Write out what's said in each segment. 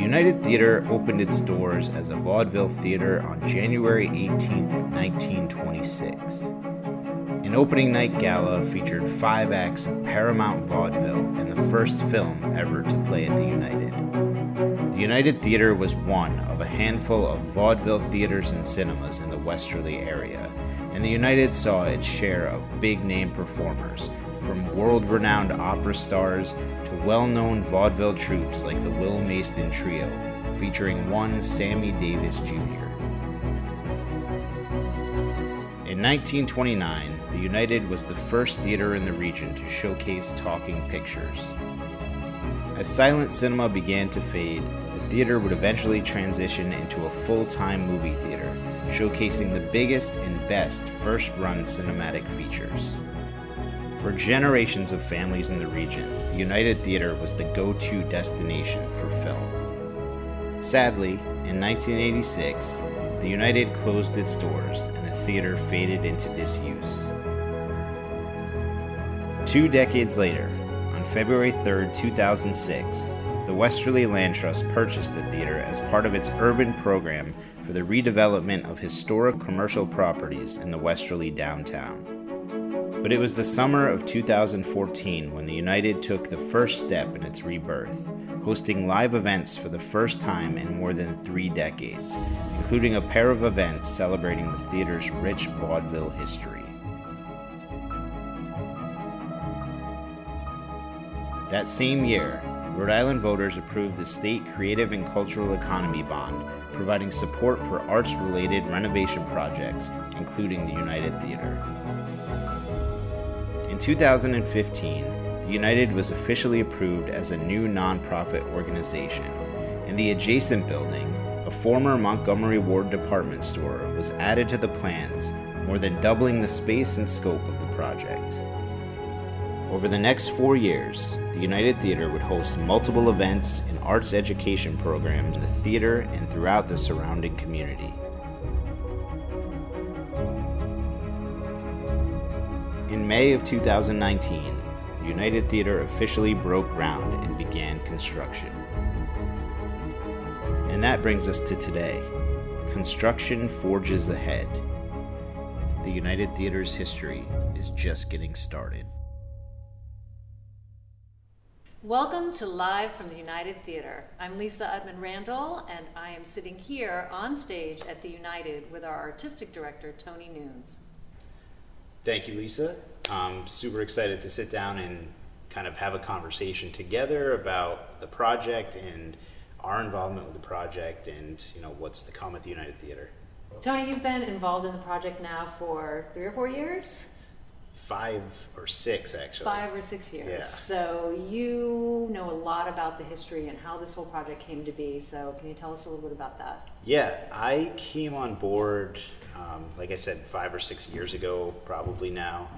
United Theater opened its doors as a vaudeville theater on January 18, 1926. An opening night gala featured 5 acts of Paramount vaudeville and the first film ever to play at the United. The United Theater was one of a handful of vaudeville theaters and cinemas in the Westerly area, and the United saw its share of big-name performers, from world-renowned opera stars to well-known vaudeville troupes like the Will Maston Trio, featuring one Sammy Davis Jr. In 1929, the United was the first theater in the region to showcase talking pictures. As silent cinema began to fade, the theater would eventually transition into a full-time movie theater, showcasing the biggest and best first-run cinematic features. For generations of families in the region, the United Theater was the go-to destination for film. Sadly, in 1986, the United closed its doors and the theater faded into disuse. 2 decades later, on February 3, 2006, the Westerly Land Trust purchased the theater as part of its urban program for the redevelopment of historic commercial properties in the Westerly downtown. But it was the summer of 2014 when the United took the first step in its rebirth, hosting live events for the first time in more than 3 decades, including a pair of events celebrating the theater's rich vaudeville history. That same year, Rhode Island voters approved the State Creative and Cultural Economy Bond, providing support for arts-related renovation projects, including the United Theater. In 2015, the United was officially approved as a new nonprofit organization. In the adjacent building, a former Montgomery Ward department store was added to the plans, more than doubling the space and scope of the project. Over the next 4 years, the United Theater would host multiple events and arts education programs in the theater and throughout the surrounding community. In May of 2019, the United Theater officially broke ground and began construction. And that brings us to today. Construction forges ahead. The United Theater's history is just getting started. Welcome to Live from the United Theater. I'm Lisa Utman Randall, and I am sitting here on stage at the United with our artistic director, Tony Nunes. Thank you, Lisa. I'm super excited to sit down and kind of have a conversation together about the project and our involvement with the project and, what's to come at the United Theater. Tony, you've been involved in the project now for 3 or 4 years? 5 or 6, actually. 5 or 6 years. Yeah. So you know a lot about the history and how this whole project came to be. So can you tell us a little bit about that? Yeah, I came on board, like I said, 5 or 6 years ago, probably now,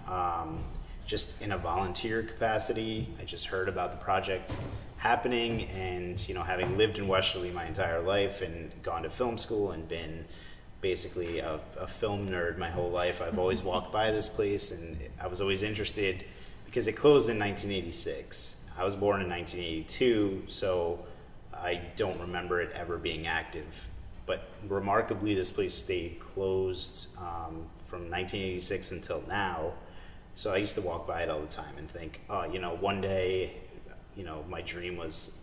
just in a volunteer capacity. I just heard about the project happening and, having lived in Westerly my entire life and gone to film school and been basically a film nerd my whole life. I've always walked by this place and I was always interested because it closed in 1986. I was born in 1982, so I don't remember it ever being active. But remarkably, this place stayed closed from 1986 until now. So I used to walk by it all the time and think, one day, my dream was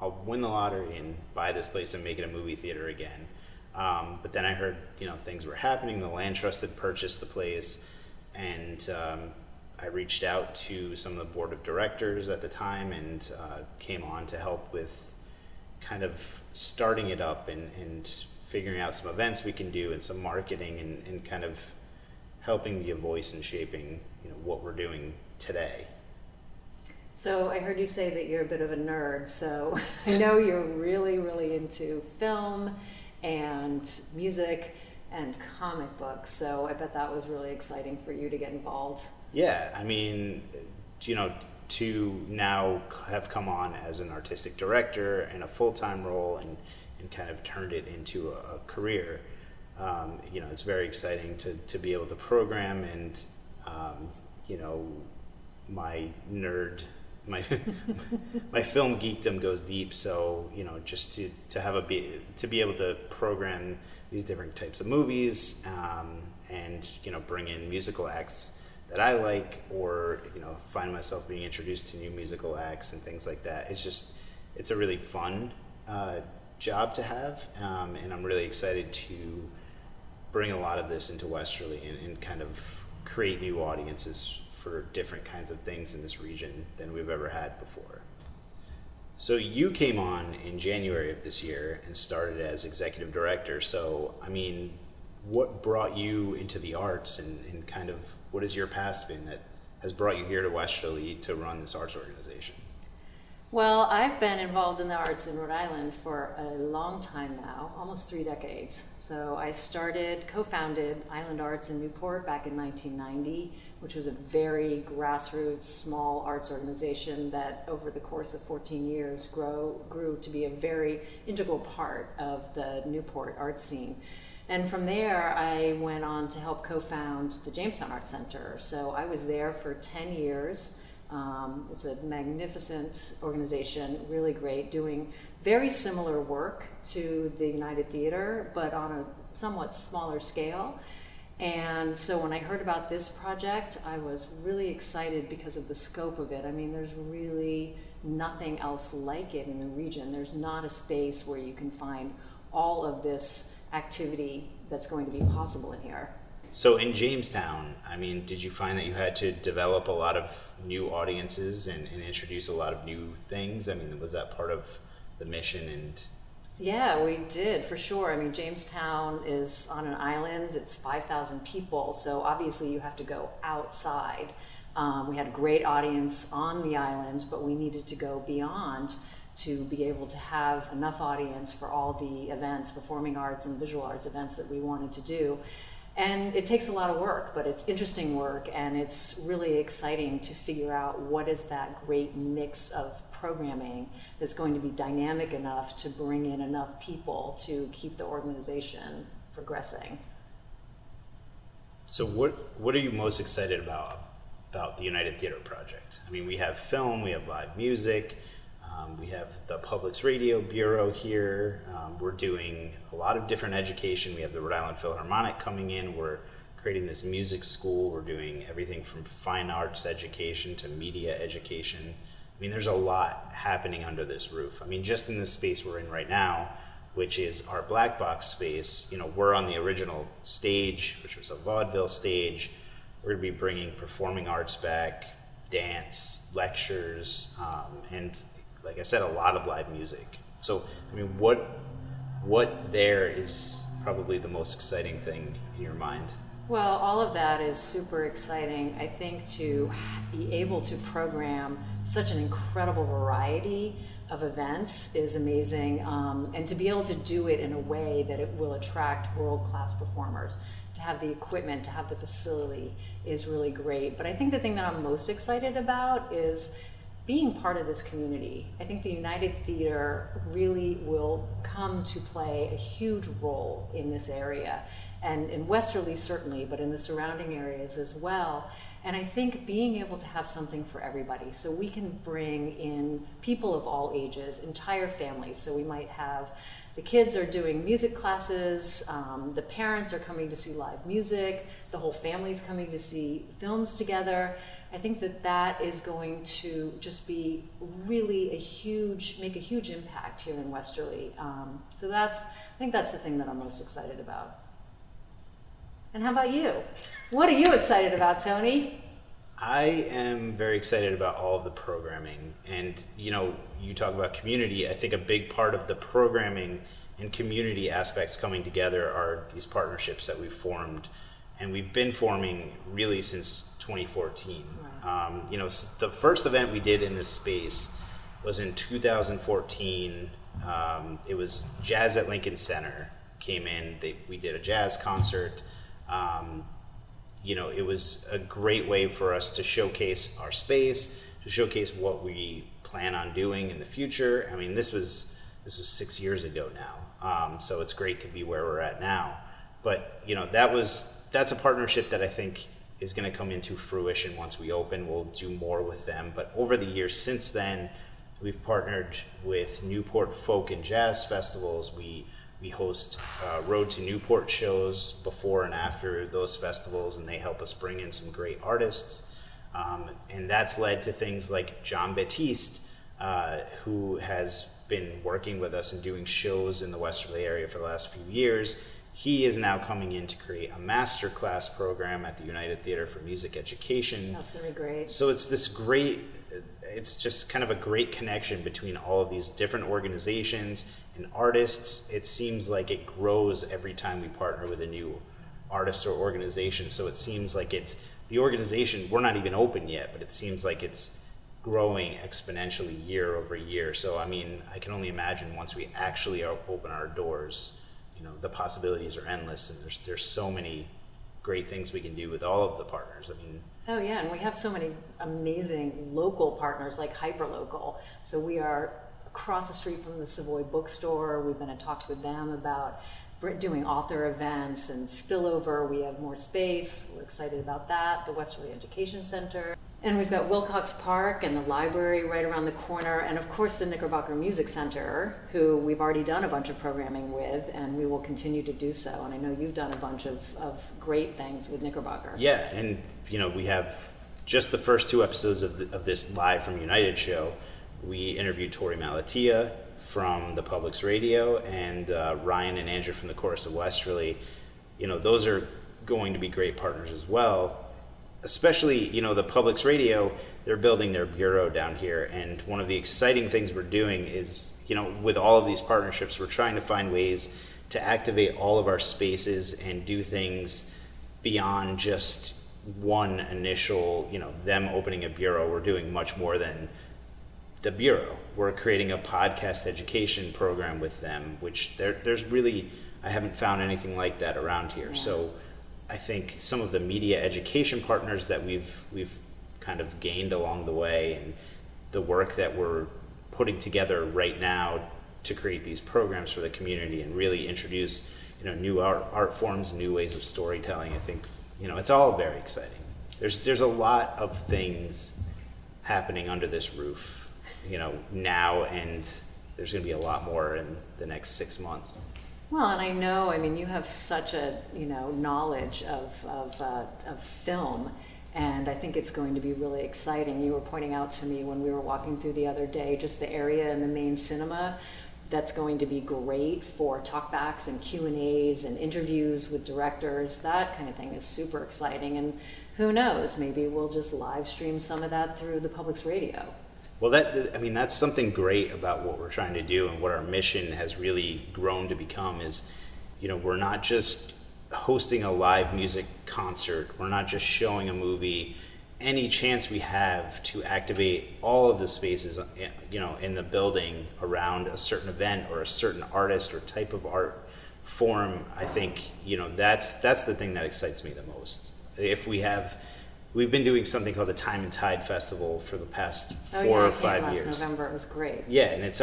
I'll win the lottery and buy this place and make it a movie theater again. But then I heard, things were happening. The land trust had purchased the place, and I reached out to some of the board of directors at the time and came on to help with kind of starting it up and figuring out some events we can do and some marketing and kind of helping be a voice in shaping, what we're doing today. So I heard you say that you're a bit of a nerd, so I know you're really, really into film and music and comic books, so I bet that was really exciting for you to get involved. Yeah, to now have come on as an artistic director in a full-time role and kind of turned it into a career, it's very exciting to be able to program and, my my my film geekdom goes deep. So just to have to be able to program these different types of movies, and bring in musical acts that I like, or find myself being introduced to new musical acts and things like that. It's a really fun job to have, and I'm really excited to bring a lot of this into Westerly and kind of create new audiences for different kinds of things in this region than we've ever had before. So you came on in January of this year and started as executive director. So, what brought you into the arts, and kind of what has your past been that has brought you here to Westerly to run this arts organization? Well, I've been involved in the arts in Rhode Island for a long time now, almost 3 decades. So I co-founded Island Arts in Newport back in 1990, which was a very grassroots, small arts organization that over the course of 14 years grew to be a very integral part of the Newport art scene. And from there, I went on to help co-found the Jamestown Arts Center. So I was there for 10 years. It's a magnificent organization, really great, doing very similar work to the United Theater, but on a somewhat smaller scale. And so when I heard about this project, I was really excited because of the scope of it. There's really nothing else like it in the region. There's not a space where you can find all of this activity that's going to be possible in here. So in Jamestown, did you find that you had to develop a lot of new audiences and introduce a lot of new things? Was that part of the mission? And yeah, we did, for sure. Jamestown is on an island. It's 5,000 people, so obviously you have to go outside. We had a great audience on the island, but we needed to go beyond to be able to have enough audience for all the events, performing arts and visual arts events that we wanted to do. And it takes a lot of work, but it's interesting work, and it's really exciting to figure out what is that great mix of programming that's going to be dynamic enough to bring in enough people to keep the organization progressing. So what are you most excited about the United Theater Project? We have film, we have live music, we have the Public's Radio Bureau here. We're doing a lot of different education. We have the Rhode Island Philharmonic coming in. We're creating this music school. We're doing everything from fine arts education to media education. There's a lot happening under this roof. Just in this space we're in right now, which is our black box space, we're on the original stage, which was a vaudeville stage. We're going to be bringing performing arts back, dance, lectures, and like I said, a lot of live music. So, what there is probably the most exciting thing in your mind? Well, all of that is super exciting. I think to be able to program such an incredible variety of events is amazing, and to be able to do it in a way that it will attract world-class performers. To have the equipment, to have the facility is really great. But I think the thing that I'm most excited about is being part of this community. I think the United Theater really will come to play a huge role in this area, and in Westerly certainly, but in the surrounding areas as well. And I think being able to have something for everybody, so we can bring in people of all ages, entire families. So we might have the kids are doing music classes, the parents are coming to see live music, the whole family's coming to see films together. I think that is going to just be really make a huge impact here in Westerly. So I think that's the thing that I'm most excited about. And how about you? What are you excited about, Tony? I am very excited about all of the programming. And, you talk about community. I think a big part of the programming and community aspects coming together are these partnerships that we've formed. And we've been forming really since 2014. Right. The first event we did in this space was in 2014. It was Jazz at Lincoln Center came in. We did a jazz concert. It was a great way for us to showcase our space, to showcase what we plan on doing in the future. This was 6 years ago now, so it's great to be where we're at now. But that's a partnership that I think is going to come into fruition once we open. We'll do more with them. But over the years since then, we've partnered with Newport Folk and Jazz Festivals. We host Road to Newport shows before and after those festivals, and they help us bring in some great artists. And that's led to things like John Batiste, who has been working with us and doing shows in the Westerly area for the last few years. He is now coming in to create a master class program at the United Theater for Music Education. That's going to be great. So it's just kind of a great connection between all of these different organizations and artists. It seems like it grows every time we partner with a new artist or organization. So it seems like the organization, we're not even open yet, but it seems like it's growing exponentially year over year. So, I mean, I can only imagine once we actually open our doors, the possibilities are endless, and there's so many great things we can do with all of the partners. I mean, oh yeah, and we have so many amazing local partners like Hyperlocal. So we are across the street from the Savoy Bookstore. We've been in talks with them about doing author events and spillover. We have more space. We're excited about that. The Westerly Education Center. And we've got Wilcox Park and the library right around the corner. And of course the Knickerbocker Music Center, who we've already done a bunch of programming with, and we will continue to do so. And I know you've done a bunch of great things with Knickerbocker. Yeah, and we have just the first 2 episodes of this Live from United show. We interviewed Tori Malatia from the Public's Radio and Ryan and Andrew from the Chorus of Westerly. Those are going to be great partners as well. Especially, the Public's Radio, they're building their bureau down here. And one of the exciting things we're doing is, with all of these partnerships, we're trying to find ways to activate all of our spaces and do things beyond just one initial, them opening a bureau. We're doing much more than the bureau. We're creating a podcast education program with them, which there's really, I haven't found anything like that around here. Yeah. So I think some of the media education partners that we've kind of gained along the way, and the work that we're putting together right now to create these programs for the community and really introduce new art forms, new ways of storytelling. I think it's all very exciting. There's a lot of things happening under this roof now, and there's going to be a lot more in the next 6 months. Well, and I know, you have such a, knowledge of film, and I think it's going to be really exciting. You were pointing out to me when we were walking through the other day, just the area in the main cinema that's going to be great for talkbacks and Q&As and interviews with directors. That kind of thing is super exciting, and who knows, maybe we'll just live stream some of that through the Public's Radio. Well, that's something great about what we're trying to do, and what our mission has really grown to become is, we're not just hosting a live music concert. We're not just showing a movie. Any chance we have to activate all of the spaces, in the building around a certain event or a certain artist or type of art form, I think, that's the thing that excites me the most. We've been doing something called the Time and Tide Festival for the past 4 or 5 years. Last November, it was great. Yeah, and it's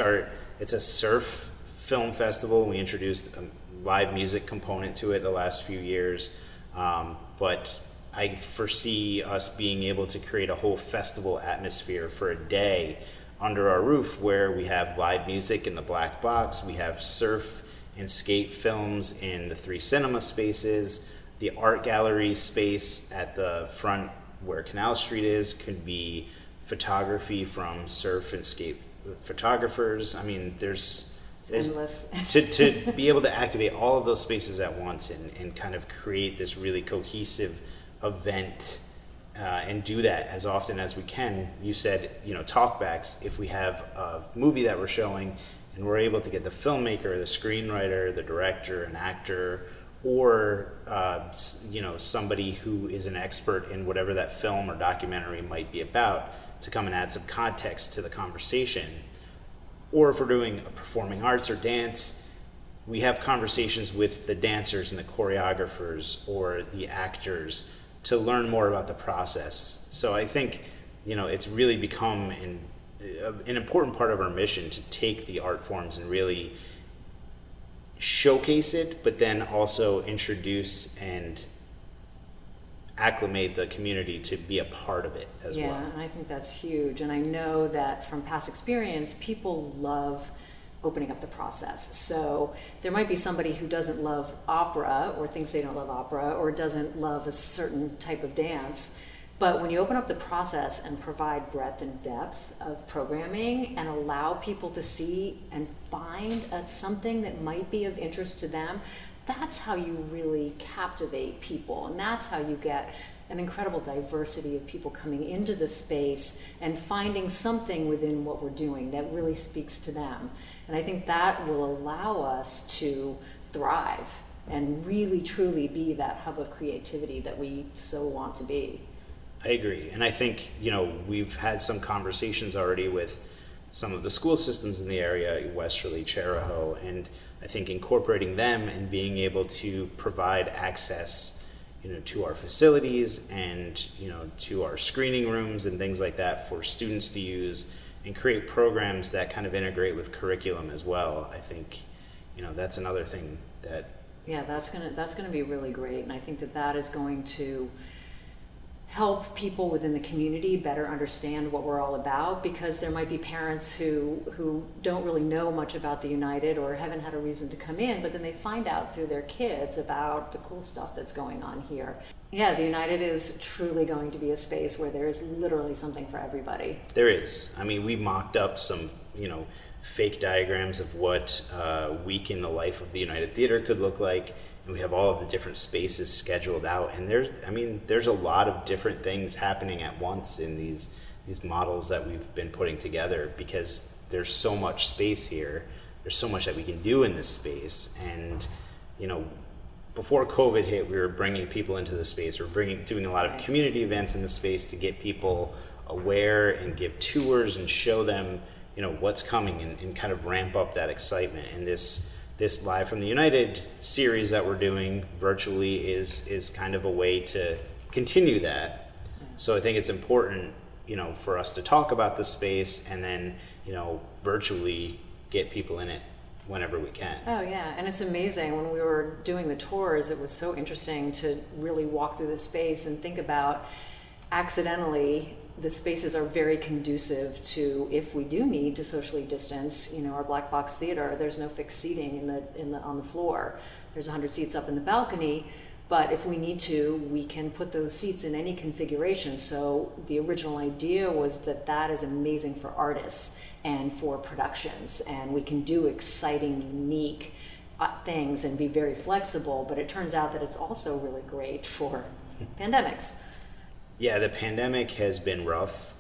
a surf film festival. We introduced a live music component to it the last few years, but I foresee us being able to create a whole festival atmosphere for a day under our roof, where we have live music in the Black Box, we have surf and skate films in the 3 cinema spaces. The art gallery space at the front where Canal Street is could be photography from surf and skate photographers. There's endless. to be able to activate all of those spaces at once and kind of create this really cohesive event, and do that as often as we can. You said, talkbacks. If we have a movie that we're showing and we're able to get the filmmaker, the screenwriter, the director, an actor, or somebody who is an expert in whatever that film or documentary might be about, to come and add some context to the conversation. Or if we're doing performing arts or dance, we have conversations with the dancers and the choreographers or the actors to learn more about the process. So I think it's really become an important part of our mission to take the art forms and really showcase it, but then also introduce and acclimate the community to be a part of it as well. Yeah, and I think that's huge. And I know that from past experience, people love opening up the process. So there might be somebody who doesn't love opera or thinks they don't love opera or doesn't love a certain type of dance. But when you open up the process and provide breadth and depth of programming and allow people to see and find something that might be of interest to them, that's how you really captivate people. And that's how you get an incredible diversity of people coming into the space and finding something within what we're doing that really speaks to them. And I think that will allow us to thrive and really truly be that hub of creativity that we so want to be. I agree. And I think, we've had some conversations already with some of the school systems in the area, Westerly, Charahoe, and I think incorporating them and being able to provide access, to our facilities and, to our screening rooms and things like that for students to use and create programs that kind of integrate with curriculum as well. I think, that's another thing that... Yeah, that's gonna be really great. And I think that is going to help people within the community better understand what we're all about, because there might be parents who don't really know much about the United or haven't had a reason to come in, but then they find out through their kids about the cool stuff that's going on here. Yeah, the United is truly going to be a space where there is literally something for everybody. There is. I mean, we mocked up some, fake diagrams of what a week in the life of the United Theater could look like. And we have all of the different spaces scheduled out, and there's a lot of different things happening at once in these models that we've been putting together, because there's so much space here. There's so much that we can do in this space, and before COVID hit, we were bringing people into the space. We're doing a lot of community events in the space to get people aware and give tours and show them what's coming and kind of ramp up that excitement. And this Live from the United series that we're doing virtually is kind of a way to continue that. So I think it's important, for us to talk about the space and then, virtually get people in it whenever we can. Oh yeah, and it's amazing. When we were doing the tours, it was so interesting to really walk through the space and think about accidentally the spaces are very conducive to, if we do need to socially distance, our black box theater, there's no fixed seating on the floor. There's 100 seats up in the balcony, but if we need to, we can put those seats in any configuration. So the original idea was that is amazing for artists and for productions, and we can do exciting, unique things and be very flexible, but it turns out that it's also really great for pandemics. Yeah, the pandemic has been rough,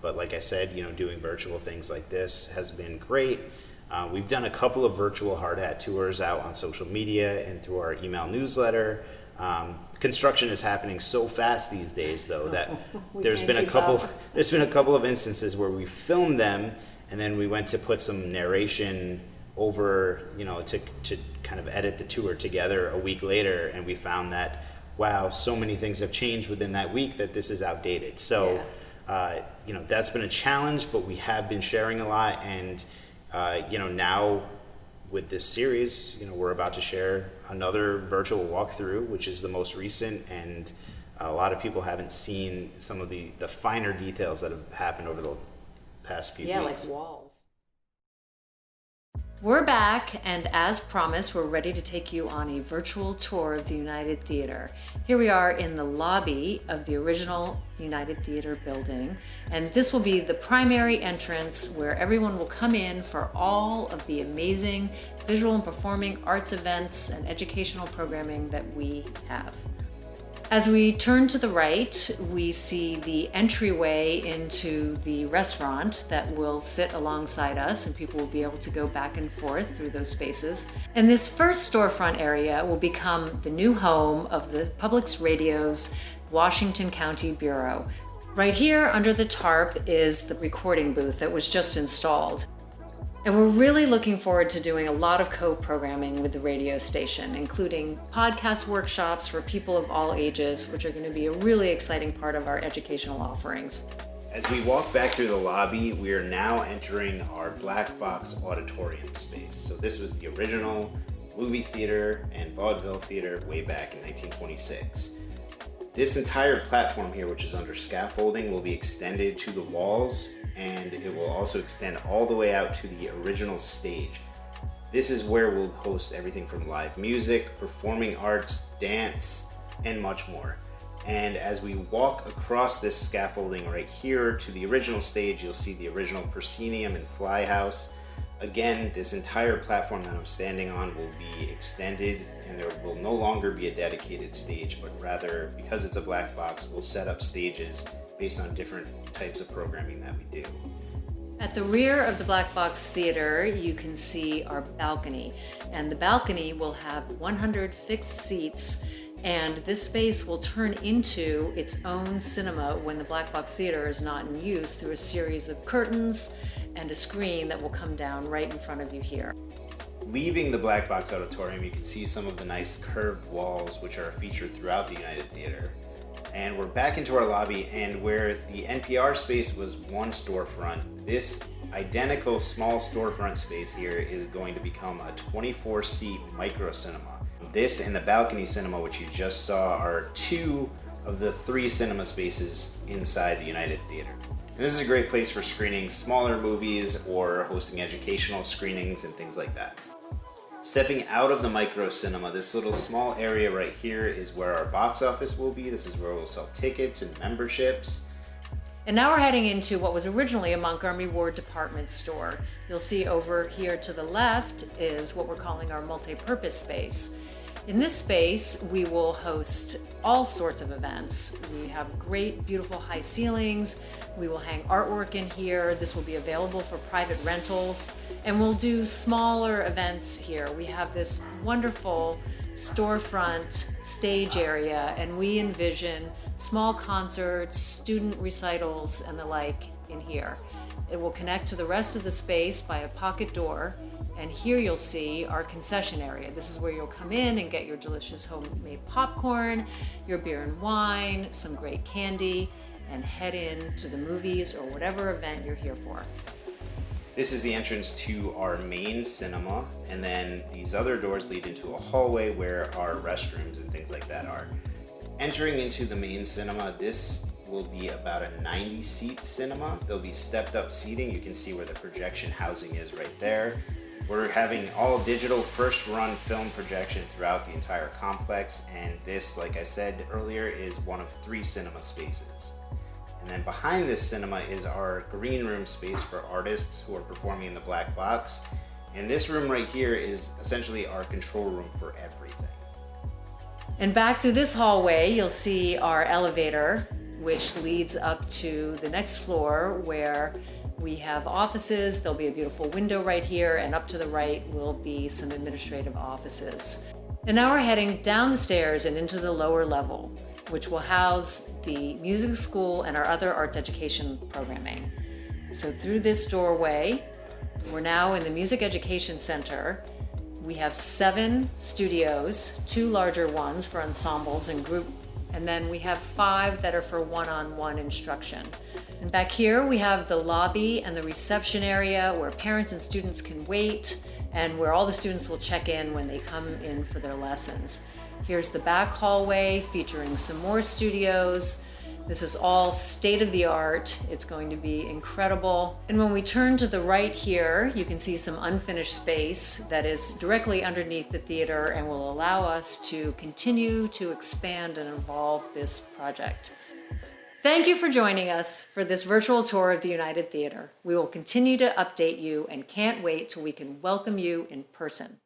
but like I said, doing virtual things like this has been great. We've done a couple of virtual hardhat tours out on social media and through our email newsletter. Construction is happening so fast these days, though, that there's been a couple of instances where we filmed them and then we went to put some narration over, to kind of edit the tour together a week later, and we found that, wow, so many things have changed within that week that this is outdated. So, that's been a challenge, but we have been sharing a lot. And, now with this series, we're about to share another virtual walkthrough, which is the most recent. And a lot of people haven't seen some of the finer details that have happened over the past few weeks. Yeah, like walls. We're back, and as promised, we're ready to take you on a virtual tour of the United Theater. Here we are in the lobby of the original United Theater building, and this will be the primary entrance where everyone will come in for all of the amazing visual and performing arts events and educational programming that we have. As we turn to the right, we see the entryway into the restaurant that will sit alongside us, and people will be able to go back and forth through those spaces. And this first storefront area will become the new home of the Public Radio's Washington County Bureau. Right here under the tarp is the recording booth that was just installed. And we're really looking forward to doing a lot of co-programming with the radio station, including podcast workshops for people of all ages, which are going to be a really exciting part of our educational offerings. As we walk back through the lobby, we are now entering our black box auditorium space. So this was the original movie theater and vaudeville theater way back in 1926. This entire platform here, which is under scaffolding, will be extended to the walls, and it will also extend all the way out to the original stage. This is where we'll host everything from live music, performing arts, dance, and much more. And as we walk across this scaffolding right here to the original stage, you'll see the original proscenium and fly house. Again, this entire platform that I'm standing on will be extended, and there will no longer be a dedicated stage, but rather, because it's a black box, we'll set up stages based on different types of programming that we do. At the rear of the Black Box Theater, you can see our balcony, and the balcony will have 100 fixed seats, and this space will turn into its own cinema when the Black Box Theater is not in use, through a series of curtains and a screen that will come down right in front of you here. Leaving the Black Box Auditorium, you can see some of the nice curved walls which are featured throughout the United Theater. And we're back into our lobby, and where the NPR space was one storefront, this identical small storefront space here is going to become a 24-seat micro cinema. This and the balcony cinema, which you just saw, are 2 of the 3 cinema spaces inside the United Theater. And this is a great place for screening smaller movies or hosting educational screenings and things like that. Stepping out of the micro cinema, this little small area right here is where our box office will be. This is where we'll sell tickets and memberships. And now we're heading into what was originally a Montgomery Ward department store. You'll see over here to the left is what we're calling our multi-purpose space. In this space, we will host all sorts of events. We have great, beautiful high ceilings. We will hang artwork in here. This will be available for private rentals. And we'll do smaller events here. We have this wonderful storefront stage area, and we envision small concerts, student recitals, and the like in here. It will connect to the rest of the space by a pocket door. And here you'll see our concession area. This is where you'll come in and get your delicious homemade popcorn, your beer and wine, some great candy, and head in to the movies or whatever event you're here for. This is the entrance to our main cinema, and then these other doors lead into a hallway where our restrooms and things like that are. Entering into the main cinema, this will be about a 90-seat cinema. There'll be stepped up seating. You can see where the projection housing is right there. We're having all digital first run film projection throughout the entire complex, and this, like I said earlier, is one of 3 cinema spaces. And then behind this cinema is our green room space for artists who are performing in the black box. And this room right here is essentially our control room for everything. And back through this hallway, you'll see our elevator, which leads up to the next floor where we have offices. There'll be a beautiful window right here, and up to the right will be some administrative offices. And now we're heading down the stairs and into the lower level, which will house the music school and our other arts education programming. So through this doorway, we're now in the Music Education Center. We have 7 studios, 2 larger ones for ensembles and group, and then we have 5 that are for one-on-one instruction. And back here we have the lobby and the reception area where parents and students can wait, and where all the students will check in when they come in for their lessons. Here's the back hallway featuring some more studios. This is all state-of-the-art. It's going to be incredible. And when we turn to the right here, you can see some unfinished space that is directly underneath the theater and will allow us to continue to expand and evolve this project. Thank you for joining us for this virtual tour of the United Theater. We will continue to update you and can't wait till we can welcome you in person.